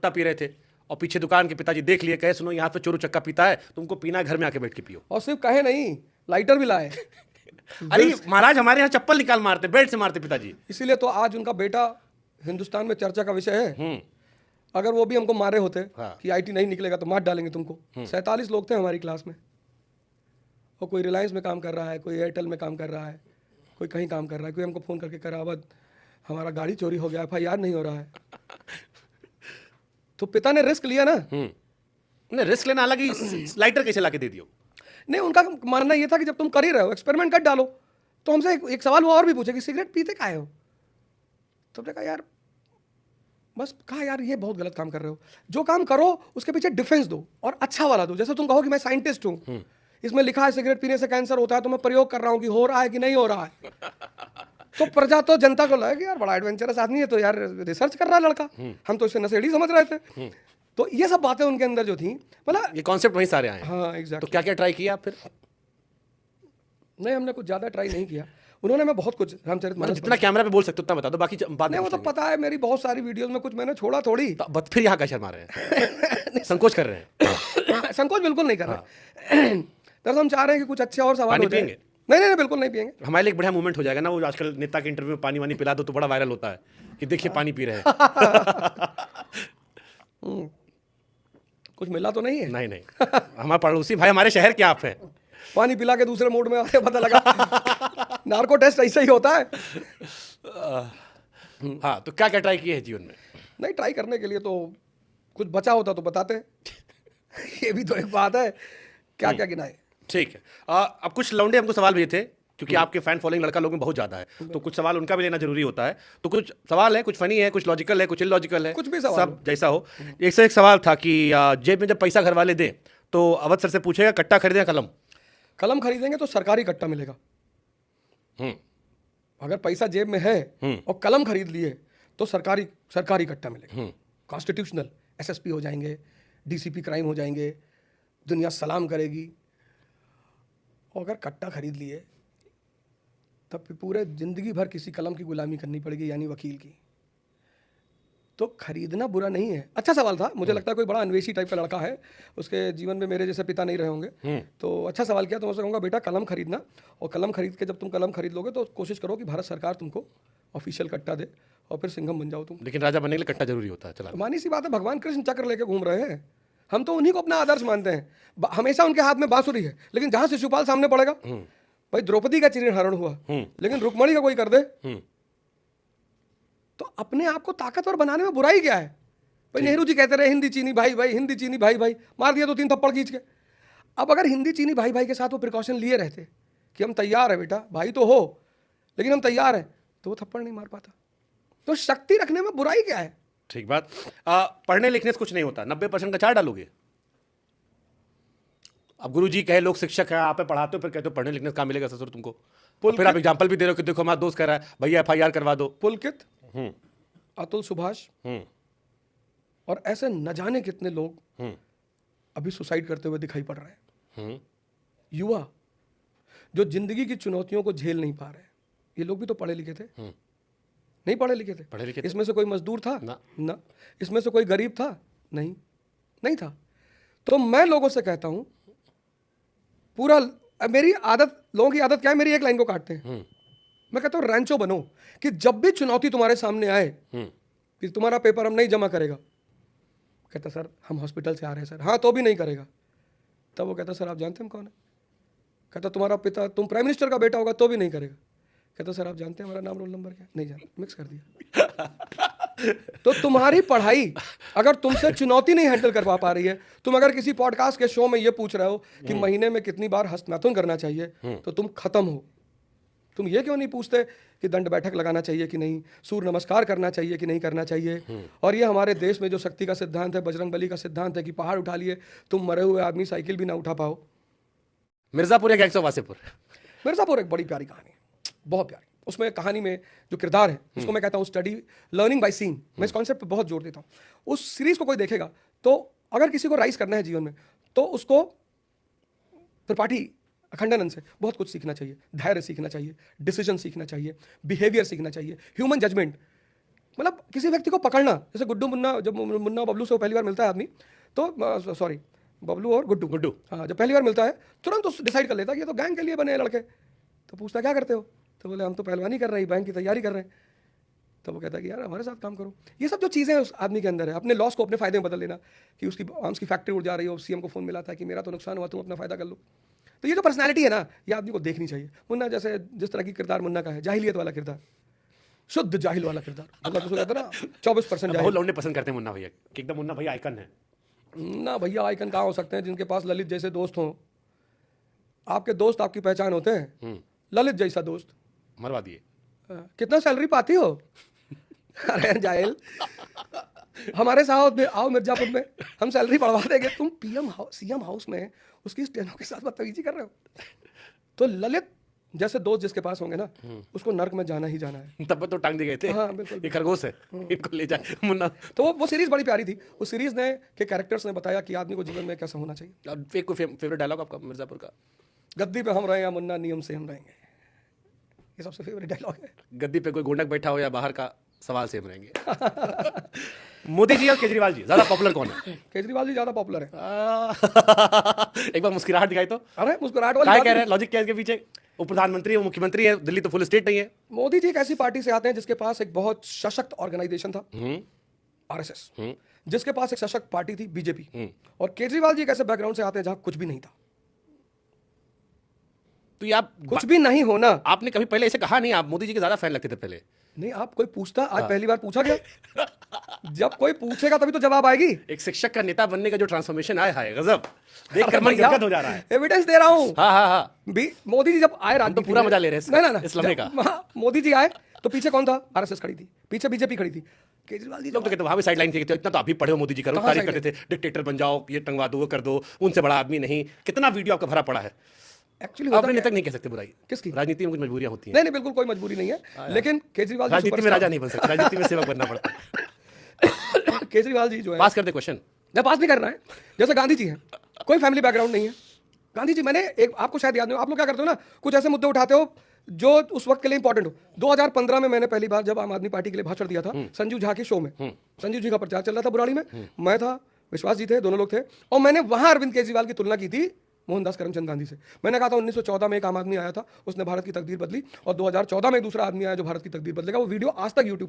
सट्टा पी रहे थे और पीछे दुकान के पिताजी देख लिए, कहे सुनो यहाँ पे चोरू चक्का पीता है, तुमको पीना है घर में आके बैठ के पियो। और सिर्फ कहे नहीं, लाइटर भी लाए। अरे महाराज हमारे यहाँ चप्पल निकाल मारते, बेल्ट से मारते पिताजी। इसीलिए तो आज उनका बेटा हिंदुस्तान में चर्चा का विषय है। अगर वो भी हमको मारे होते कि आईटी नहीं निकलेगा तो मार डालेंगे तुमको। 47 लोग थे हमारी क्लास में, और कोई रिलायंस में काम कर रहा है, कोई एयरटेल में काम कर रहा है, कोई कहीं काम कर रहा है, कोई हमको फ़ोन करके करा अब हमारा गाड़ी चोरी हो गया, FIR नहीं हो रहा है। तो पिता ने रिस्क लिया ना। नहीं, रिस्क लेना अलग ही, लाइटर कैसे ला के दे दियो? नहीं, उनका मानना ये था कि जब तुम कर ही रहे हो, एक्सपेरिमेंट कर डालो। तो हमसे एक सवाल वो और भी पूछे कि सिगरेट पीते काहे हो? तो हमने कहा यार, बस कहा यार ये बहुत गलत काम कर रहे हो, जो काम करो उसके पीछे डिफेंस दो और अच्छा वाला दो। जैसे तुम कहो कि मैं साइंटिस्ट हूँ, इसमें लिखा है सिगरेट पीने से कैंसर होता है, तो मैं प्रयोग कर रहा हूँ कि हो रहा है कि नहीं हो रहा है। तो प्रजा तो जनता को लगे कि यार बड़ा एडवेंचरस आदमी है, तो यार रिसर्च कर रहा है लड़का, हम तो इसे नशेड़ी समझ रहे थे। तो ये सब बातें उनके अंदर जो थी, मतलब ये कॉन्सेप्ट वहीं सारे आए। हाँ एग्जैक्ट। तो क्या क्या ट्राई किया आप फिर? नहीं, हमने कुछ ज़्यादा ट्राई नहीं किया। उन्होंने मैं बहुत कुछ रामचरितमानस, जितना कैमरा पे बोल सकते उतना बता दो, बाकी बात नहीं वो तो पता है, मेरी बहुत सारी वीडियोस में कुछ मैंने छोड़ा थोड़ी। बस फिर यहाँ का शर्मा रहे हैं, संकोच कर रहे हैं। संकोच बिल्कुल नहीं कर रहे। दरअसल हम चाह रहे हैं कि कुछ अच्छे और सवाल हो जाए। पियेंगे? नहीं, बिल्कुल नहीं पियेंगे। हमारे लिए एक बढ़िया मूवमेंट हो जाएगा ना, वो आजकल नेता के इंटरव्यू में पानी वानी पिला दो तो बड़ा वायरल होता है कि देखिए पानी पी रहे हैं। कुछ मिला तो नहीं है? नहीं, हमारे पड़ोसी भाई, हमारे शहर के आप हैं। पानी पिला के दूसरे मूड में आके पता लगा नार्को टेस्ट ऐसा ही होता है। हाँ, तो क्या क्या ट्राई किए हैं जीवन में? नहीं, ट्राई करने के लिए तो कुछ बचा होता तो बताते। ये भी तो एक बात है, क्या क्या गिनाए। ठीक है, अब कुछ लौंडे हमको सवाल भेजे थे, क्योंकि आपके फैन फॉलोइंग लड़का लोगों में बहुत ज्यादा है, तो कुछ सवाल उनका भी लेना जरूरी होता है। तो कुछ सवाल है, कुछ फनी है, कुछ लॉजिकल है, कुछ इलॉजिकल है, कुछ भी सवाल सब जैसा हो। एक से एक सवाल था कि जेब में जब पैसा घर वाले दें तो अवध सर से पूछेगा कट्टा खरीदे या कलम? कलम खरीदेंगे तो सरकारी कट्टा मिलेगा। अगर पैसा जेब में है और कलम खरीद लिए तो सरकारी कट्टा मिलेगा। कॉन्स्टिट्यूशनल SSP हो जाएंगे, DCP क्राइम हो जाएंगे, दुनिया सलाम करेगी। और अगर कट्टा खरीद लिए तब फिर पूरे जिंदगी भर किसी कलम की गुलामी करनी पड़ेगी, यानी वकील की। तो खरीदना बुरा नहीं है। अच्छा सवाल था, मुझे लगता है कोई बड़ा अन्वेषी टाइप का लड़का है, उसके जीवन में मेरे जैसे पिता नहीं रहे होंगे। तो अच्छा सवाल किया। तो मैं उससे कहूँगा बेटा कलम खरीदना, और कलम खरीद के जब तुम कलम खरीद लोगे तो कोशिश करो कि भारत सरकार तुमको ऑफिशियल कट्टा दे और फिर सिंघम बन जाओ तुम। लेकिन राजा बनने के लिए कट्टा जरूरी होता है। चला, मानी सी बात है, भगवान कृष्ण चक्र लेके घूम रहे हैं, हम तो उन्हीं को अपना आदर्श मानते हैं। हमेशा उनके हाथ में बांसुरी है, लेकिन जहां शिशुपाल सामने पड़ेगा, भाई द्रौपदी का चिरहरण हुआ लेकिन रुक्मणी का कोई कर दे, तो अपने आप को ताकतवर बनाने में बुराई क्या है? भाई नेहरू जी कहते रहे हिंदी चीनी भाई भाई, हिंदी चीनी भाई भाई, मार दिया 2-3 थप्पड़ खींच के। अब अगर हिंदी चीनी भाई भाई के साथ वो प्रिकॉशन लिए रहते कि हम तैयार है बेटा, भाई तो हो लेकिन हम तैयार हैं, तो वो थप्पड़ नहीं मार पाता। तो शक्ति रखने में बुराई क्या है? ठीक बात। पढ़ने लिखने से कुछ नहीं होता, 90% का 4 डालोगे। अब गुरुजी कहे लोग शिक्षक है, आप पढ़ाते हो, फिर कहते हो पढ़ने लिखने से काम मिलेगा ससुर तुमको। फिर आप एग्जाम्पल भी दे रहे हो कि देखो हमारा दोस्त कह रहा है भैया FIR करवा दो। पुलकित, अतुल सुभाष और ऐसे न जाने कितने लोग अभी सुसाइड करते हुए दिखाई पड़ रहे हैं। युवा जो जिंदगी की चुनौतियों को झेल नहीं पा रहे, ये लोग भी तो पढ़े लिखे थे? नहीं पढ़े लिखे थे? पढ़े लिखे थे। इसमें से कोई मजदूर था? ना। इसमें से कोई गरीब था? नहीं था। तो मैं लोगों से कहता हूं, पूरा मेरी आदत, लोगों की आदत क्या है, मेरी एक लाइन को काटते हैं। मैं कहता हूं रैंचो बनो, कि जब भी चुनौती तुम्हारे सामने आए कि तुम्हारा पेपर हम नहीं जमा करेगा, कहता सर हम हॉस्पिटल से आ रहे हैं सर, हाँ तो भी नहीं करेगा। तब वो कहता सर आप जानते हैं हम कौन है? कहता तुम्हारा पिता, तुम प्राइम मिनिस्टर का बेटा होगा तो भी नहीं करेगा। कहता सर आप जानते हैं हमारा नाम रोल नंबर क्या? नहीं जानते, मिक्स कर दिया। तो तुम्हारी पढ़ाई अगर तुमसे चुनौती नहीं हैंडल करवा पा रही है, तुम अगर किसी पॉडकास्ट के शो में ये पूछ रहे हो कि महीने में कितनी बार हस्तमैथुन करना चाहिए, तो तुम खत्म हो। तुम ये क्यों नहीं पूछते कि दंड बैठक लगाना चाहिए कि नहीं, सूर्य नमस्कार करना चाहिए कि नहीं करना चाहिए? और ये हमारे देश में जो शक्ति का सिद्धांत है, बजरंग बली का सिद्धांत है कि पहाड़ उठा लिए, तुम मरे हुए आदमी साइकिल भी ना उठा पाओ। मिर्जापुर या गैंग्स ऑफ वासेपुर? मिर्जापुर एक बड़ी प्यारी कहानी है, बहुत प्यारी। उसमें कहानी में जो किरदार है उसको मैं कहता हूँ स्टडी लर्निंग बाय सीइंग। मैं इस कॉन्सेप्ट पे बहुत जोर देता हूँ। उस सीरीज को कोई देखेगा तो अगर किसी को राइज करना है जीवन में, तो उसको त्रिपाठी अखंडानंद से बहुत कुछ सीखना चाहिए। धैर्य सीखना चाहिए, डिसीजन सीखना चाहिए, बिहेवियर सीखना चाहिए, ह्यूमन जजमेंट। मतलब किसी व्यक्ति को पकड़ना, जैसे गुड्डू मुन्ना, जब मुन्ना बबलू से वो पहली बार मिलता है आदमी, तो सॉरी बबलू और गुड्डू, हाँ, जब पहली बार मिलता है तुरंत तो डिसाइड कर लेता है कि ये तो गैंग के लिए बने हैं लड़के। तो पूछता क्या करते हो, तो बोले हम तो पहलवानी कर रहे हैं, बैंक की तैयारी कर रहे हैं। तो वो कहता है कि यार हमारे साथ काम करो। ये सब जो चीज़ें उस आदमी के अंदर है, अपने लॉस को अपने फायदे में बदल लेना, कि उसकी आर्म्स की फैक्ट्री उड़ जा रही हो, सीएम को फोन मिला था कि मेरा तो नुकसान हुआ, तुम अपना फायदा कर लो। तो ये जो पर्सनैलिटी है ना, ये आदमी को देखनी चाहिए। मुन्ना जैसे जिस तरह की किरदार मुन्ना का है, जाहिलियत वाला किरदार, शुद्ध जाहिल वाला किरदार, मतलब उसको कहते हैं ना 24% बहुत लौंडे पसंद करते हैं मुन्ना भैया कि एकदम मुन्ना भैया आइकन है। ना भैया आइकन कहाँ हो सकते हैं जिनके पास ललित जैसे दोस्त हों। आपके दोस्त आपकी पहचान होते हैं, ललित जैसा दोस्त मरवा दिए। कितना सैलरी पाती हो? अरे जाहिल, हमारे साथ में आओ मिर्जापुर में, हम सैलरी बढ़वा देंगे। तुम सीएम हाउस में उसकी स्टेनो के साथ बदतमीजी कर रहे हो। तो ललित जैसे दोस्त जिसके पास होंगे ना, उसको नर्क में जाना ही जाना है। तब तो टांग दिए गए थे। हाँ बिल्कुल। ये खरगोश है, इनको ले जाए मुन्ना। तो वो सीरीज बड़ी प्यारी थी। उस सीरीज ने के कैरेक्टर्स ने बताया कि आदमी को जीवन में कैसा होना चाहिए। अब एक कोई फेवरेट डायलॉग आपका मिर्जापुर का? गद्दी पे हम रहे या मुन्ना नियम से हम रहेंगे, ये सबसे फेवरेट डायलॉग है। गद्दी पे कोई गुंडक बैठा हो या बाहर का, सवाल सेम रहेंगे। मोदी जी और केजरीवाल जी ज्यादा पॉपुलर कौन है? केजरीवाल जी ज्यादा पॉपुलर है। एक बार मुस्कुराहट दिखाई तो। अरे मुस्कुराहट वाली क्या बात कह रहे नहीं। हैं, लॉजिक क्या है इसके पीछे? वो प्रधानमंत्री है, वो मुख्यमंत्री है, दिल्ली तो फुल स्टेट नहीं है। मोदी जी एक ऐसी पार्टी से आते हैं जिसके पास एक बहुत सशक्त ऑर्गेनाइजेशन था, आरएसएस, जिसके पास एक सशक्त पार्टी थी, बीजेपी। और केजरीवाल जी एक ऐसे बैकग्राउंड से आते हैं जहां कुछ भी नहीं था। तो ये आप कुछ भी नहीं होना। आपने कभी पहले ऐसे कहा नहीं, आप मोदी जी के ज्यादा फैन लगते थे पहले। नहीं, आप कोई पूछता, आज पहली बार पूछा गया। जब कोई पूछेगा तभी तो जवाब आएगी। एक शिक्षक का नेता बनने का जो ट्रांसफॉर्मेशन आया है, गजब, देखकर मन गदगद हो जा रहा है। एविडेंस दे रहा हूँ। हाँ हाँ हाँ, मोदी जी जब आए, तो पूरा मजा ले रहे हैं ना इस लम्हे का। मोदी जी आए तो पीछे कौन था? आरएसएस खड़ी थी, पीछे बीजेपी खड़ी थी। केजरीवाल जी लोग तो कहते वहां भी साइड लाइन थी, इतना तो आप भी पढ़े हो मोदी जी, करो तारीफ करते थे, डिक्टेटर बन जाओ, ये टंगवा दो, वो कर दो, उनसे बड़ा आदमी नहीं। कितना वीडियो आपका भरा पड़ा है। एक्चुअली अपने नेता नहीं कह सकते बुराई किसकी? राजनीति में कुछ मजबूरियां होती हैं। नहीं, बिल्कुल कोई मजबूरी नहीं है, लेकिन केजरीवाल जी राजनीति में राजा नहीं बन सकते, राजनीति में सेवक बनना पड़ता है। केजरीवाल जी जो है, पास कर दे क्वेश्चन। नहीं पास नहीं करना है। जैसे गांधी जी हैं, कोई फैमिली बैकग्राउंड नहीं है। गांधी जी, मैंने एक आपको शायद याद नहीं हो, आप लोग क्या करते हो ना, कुछ ऐसे मुद्दे उठाते हो जो उस वक्त के लिए इंपॉर्टेंट हो। 2015 में मैंने पहली बार जब आम आदमी पार्टी के लिए भाषण दिया था संजीव झा के शो में, संजीव जी का प्रचार चल रहा था बुराड़ी में, मैं था, विश्वास जी थे, दोनों लोग थे, और मैंने वहां अरविंद केजरीवाल की तुलना की थी मोहनदास करमचंद गांधी से। मैंने कहा था 1914 में एक आम आदमी आया था, उसने भारत की तकदीर बदली, और 2014 में दूसरा आदमी आया जो भारत की तकदीर बदलेगा। वो वीडियो आज तक यूट्यूब